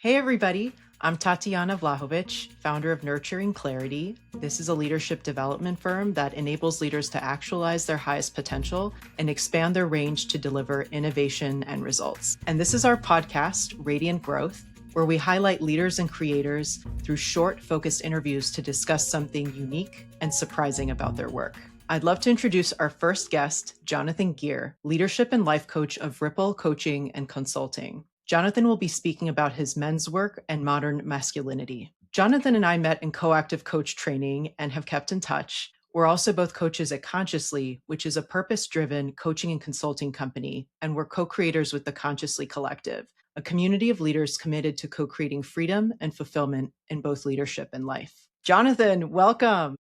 Hey, everybody. I'm Tatiana Vlahovic, founder of Nurturing Clarity. This is a leadership development firm that enables leaders to actualize their highest potential and expand their range to deliver innovation and results. And this is our podcast, Radiant Growth, where we highlight leaders and creators through short, focused interviews to discuss something unique and surprising about their work. I'd love to introduce our first guest, Jonathan Gear, leadership and life coach of Ripple Coaching and Consulting. Jonathan will be speaking about his men's work and modern masculinity. Jonathan and I met in coactive coach training and have kept in touch. We're also both coaches at Consciously, which is a purpose-driven coaching and consulting company, and we're co-creators with the Consciously Collective, a community of leaders committed to co-creating freedom and fulfillment in both leadership and life. Jonathan, welcome.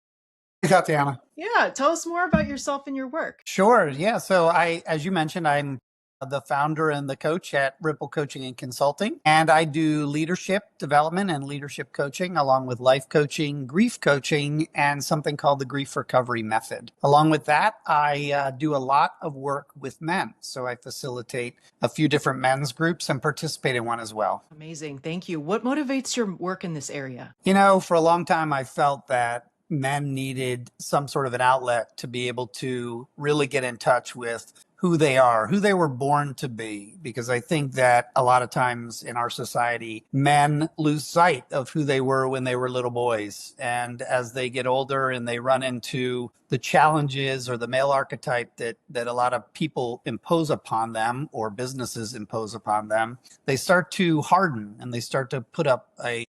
Hey, Tatiana. Yeah, tell us more about yourself and your work. Sure. Yeah. So as you mentioned, I'm the founder and the coach at Ripple Coaching and Consulting. And I do leadership development and leadership coaching, along with life coaching, grief coaching, and something called the grief recovery method. Along with that, I do a lot of work with men. So I facilitate a few different men's groups and participate in one as well. Amazing. Thank you. What motivates your work in this area? You know, for a long time, I felt that men needed some sort of an outlet to be able to really get in touch with who they are, who they were born to be. Because I think that a lot of times in our society, men lose sight of who they were when they were little boys. And as they get older and they run into the challenges or the male archetype that a lot of people impose upon them or businesses impose upon them, they start to harden and they start to put up a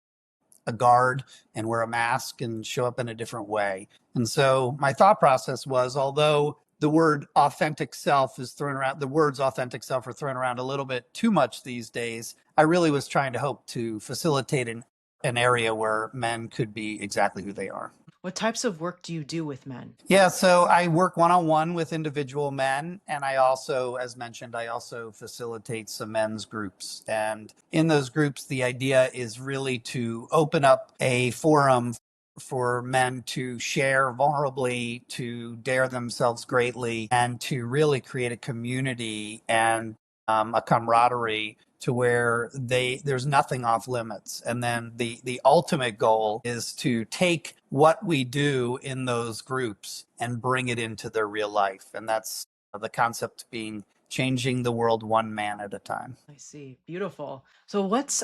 guard and wear a mask and show up in a different way. And so my thought process was, although the word authentic self is thrown around, the words authentic self are thrown around a little bit too much these days, I really was trying to hope to facilitate an area where men could be exactly who they are. What types of work do you do with men? Yeah, so I work one-on-one with individual men. And I also, as mentioned, I also facilitate some men's groups. And in those groups, the idea is really to open up a forum for men to share vulnerably, to dare themselves greatly, and to really create a community and a camaraderie to where there's nothing off limits. And then the ultimate goal is to take what we do in those groups and bring it into their real life. And that's the concept being changing the world one man at a time. I see. Beautiful. So what's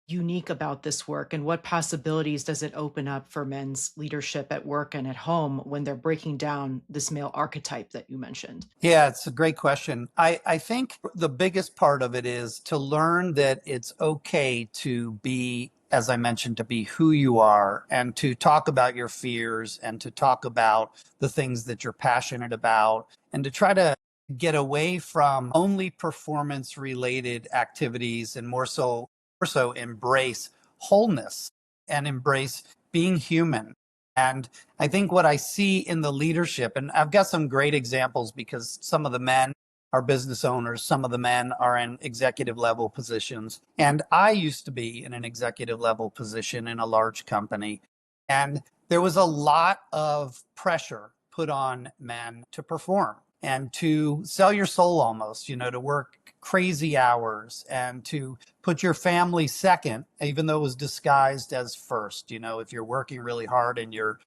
unique about this work, and what possibilities does it open up for men's leadership at work and at home when they're breaking down this male archetype that you mentioned? Yeah, it's a great question. I think the biggest part of it is to learn that it's okay to be, as I mentioned, to be who you are and to talk about your fears and to talk about the things that you're passionate about and to try to get away from only performance related activities and more so embrace wholeness and embrace being human. And I think what I see in the leadership, and I've got some great examples because some of the men are business owners, some of the men are in executive level positions. And I used to be in an executive level position in a large company. And there was a lot of pressure put on men to perform and to sell your soul almost, to work crazy hours and to put your family second, even though it was disguised as first. If you're working really hard and you're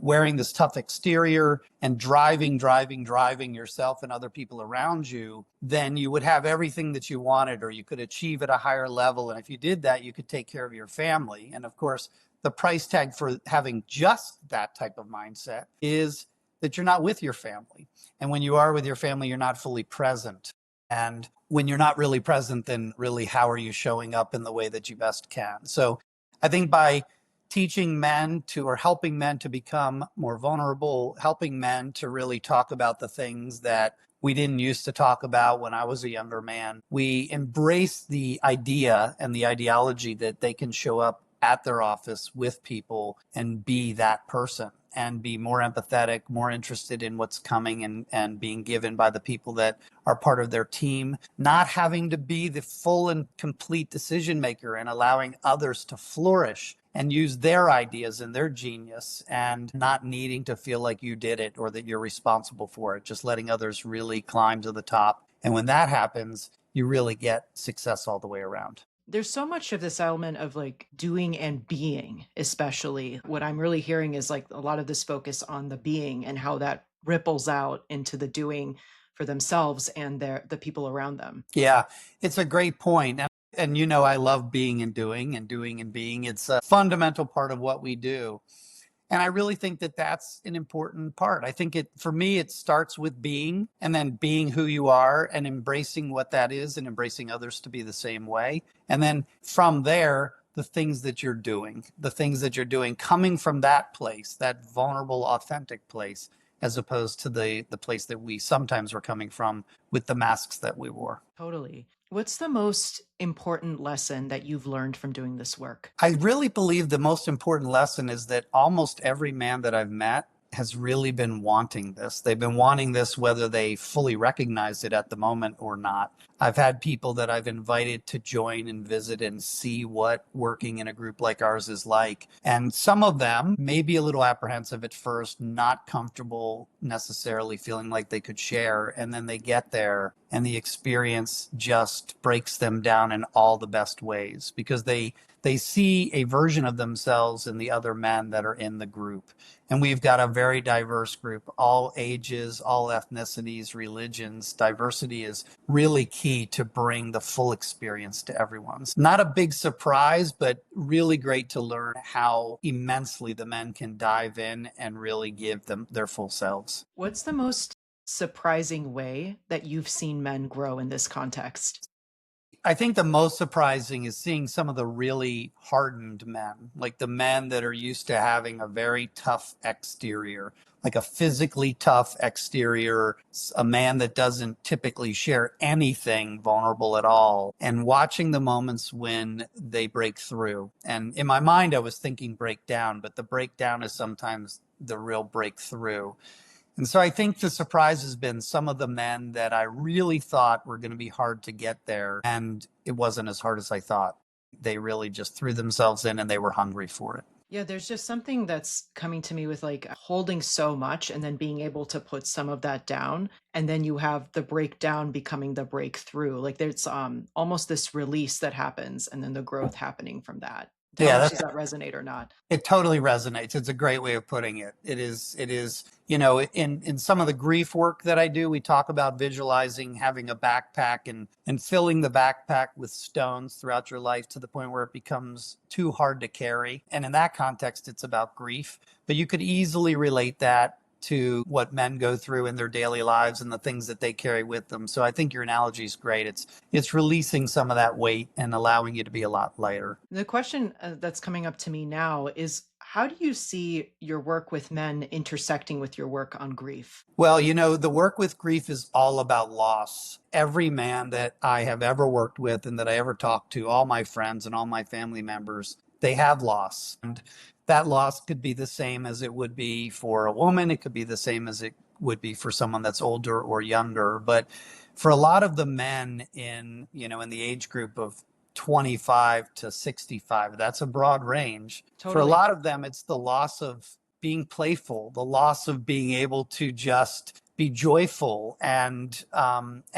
wearing this tough exterior and driving yourself and other people around you, then you would have everything that you wanted, or you could achieve at a higher level. And if you did that, you could take care of your family. And of course, the price tag for having just that type of mindset is that you're not with your family. And when you are with your family, you're not fully present. And when you're not really present, then really, how are you showing up in the way that you best can? So I think by teaching men to, or helping men to become more vulnerable, helping men to really talk about the things that we didn't used to talk about when I was a younger man, we embrace the idea and the ideology that they can show up at their office with people and be that person and be more empathetic, more interested in what's coming and being given by the people that are part of their team, not having to be the full and complete decision maker and allowing others to flourish and use their ideas and their genius and not needing to feel like you did it or that you're responsible for it, just letting others really climb to the top. And when that happens, you really get success all the way around. There's so much of this element of like doing and being, especially. What I'm really hearing is like a lot of this focus on the being and how that ripples out into the doing for themselves and the people around them. Yeah, it's a great point. And you know, I love being and doing and doing and being. It's a fundamental part of what we do. And I really think that that's an important part. I think for me, it starts with being and then being who you are and embracing what that is and embracing others to be the same way. And then from there, the things that you're doing coming from that place, that vulnerable, authentic place, as opposed to the place that we sometimes were coming from with the masks that we wore. Totally. What's the most important lesson that you've learned from doing this work? I really believe the most important lesson is that almost every man that I've met has really been wanting this. They've been wanting this whether they fully recognize it at the moment or not. I've had people that I've invited to join and visit and see what working in a group like ours is like. And some of them may be a little apprehensive at first, not comfortable necessarily feeling like they could share. And then they get there and the experience just breaks them down in all the best ways because they see a version of themselves in the other men that are in the group. And we've got a very diverse group, all ages, all ethnicities, religions. Diversity is really key to bring the full experience to everyone. It's not a big surprise, but really great to learn how immensely the men can dive in and really give them their full selves. What's the most surprising way that you've seen men grow in this context? I think the most surprising is seeing some of the really hardened men, like the men that are used to having a very tough exterior, like a physically tough exterior, a man that doesn't typically share anything vulnerable at all, and watching the moments when they break through. And in my mind, I was thinking breakdown, but the breakdown is sometimes the real breakthrough. And so I think the surprise has been some of the men that I really thought were going to be hard to get there. And it wasn't as hard as I thought. They really just threw themselves in and they were hungry for it. Yeah, there's just something that's coming to me with like holding so much and then being able to put some of that down. And then you have the breakdown becoming the breakthrough. Like there's almost this release that happens and then the growth happening from that. Tell Yeah, me, that's does that resonate or not? it totally resonates. It's a great way of putting it. It is, you know, in some of the grief work that I do, we talk about visualizing having a backpack and filling the backpack with stones throughout your life to the point where it becomes too hard to carry. And in that context, it's about grief. But you could easily relate that to what men go through in their daily lives and the things that they carry with them. So I think your analogy is great. It's releasing some of that weight and allowing you to be a lot lighter. The question that's coming up to me now is how do you see your work with men intersecting with your work on grief? Well, you know, the work with grief is all about loss. Every man that I have ever worked with and that I ever talked to, all my friends and all my family members, they have loss. And that loss could be the same as it would be for a woman. It could be the same as it would be for someone that's older or younger. But for a lot of the men in, you know, in the age group of 25 to 65, that's a broad range. For a Totally. lot of them, it's the loss of being playful, the loss of being able to just be joyful and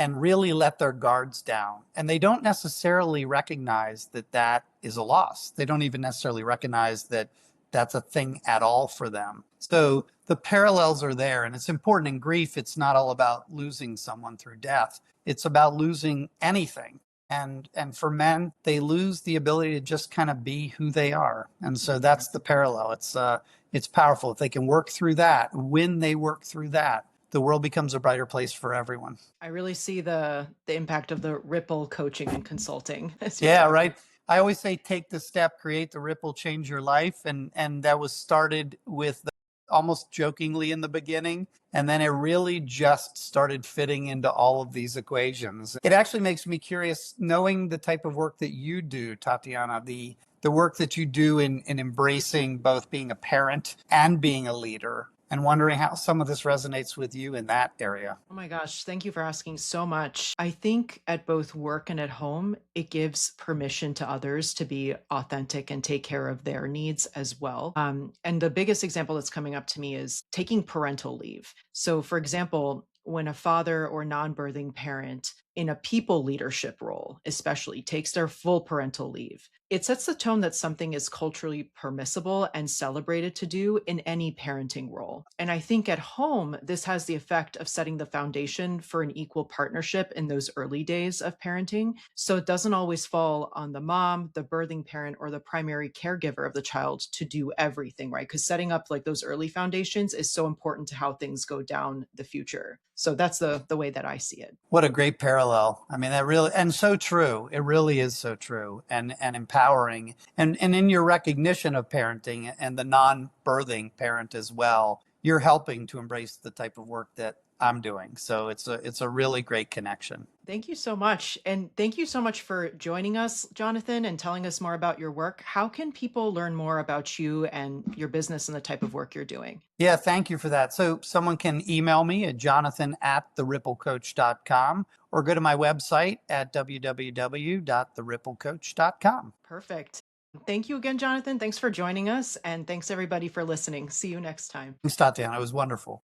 really let their guards down. And they don't necessarily recognize that that is a loss. They don't even necessarily recognize that that's a thing at all for them. So the parallels are there, and it's important in grief. It's not all about losing someone through death. It's about losing anything. And for men, they lose the ability to just kind of be who they are. And so that's the parallel. It's powerful if they can work through that. When they work through that, the world becomes a brighter place for everyone. I really see the impact of the ripple coaching and consulting as you're Yeah, talking. right. I always say take the step, create the ripple, change your life. And that was started with almost jokingly in the beginning. And then it really just started fitting into all of these equations. It actually makes me curious, knowing the type of work that you do, Tatiana, the work that you do in embracing both being a parent and being a leader, and wondering how some of this resonates with you in that area. Oh my gosh, thank you for asking so much. I think at both work and at home, it gives permission to others to be authentic and take care of their needs as well. And the biggest example that's coming up to me is taking parental leave. So, for example, when a father or non birthing parent in a people leadership role, especially takes their full parental leave, it sets the tone that something is culturally permissible and celebrated to do in any parenting role. And I think at home, this has the effect of setting the foundation for an equal partnership in those early days of parenting. So it doesn't always fall on the mom, the birthing parent, or the primary caregiver of the child to do everything, right? Because setting up like those early foundations is so important to how things go down the future. So that's the way that I see it. What a great parallel. I mean, that really, and so true. It really is so true and empowering. And in your recognition of parenting and the non-birthing parent as well, you're helping to embrace the type of work that I'm doing. So it's a really great connection. Thank you so much. And thank you so much for joining us, Jonathan, and telling us more about your work. How can people learn more about you and your business and the type of work you're doing? Yeah, thank you for that. So someone can email me at jonathan@theripplecoach.com or go to my website at www.theripplecoach.com. Perfect. Thank you again, Jonathan. Thanks for joining us. And thanks everybody for listening. See you next time. Thanks, Tatiana. It was wonderful.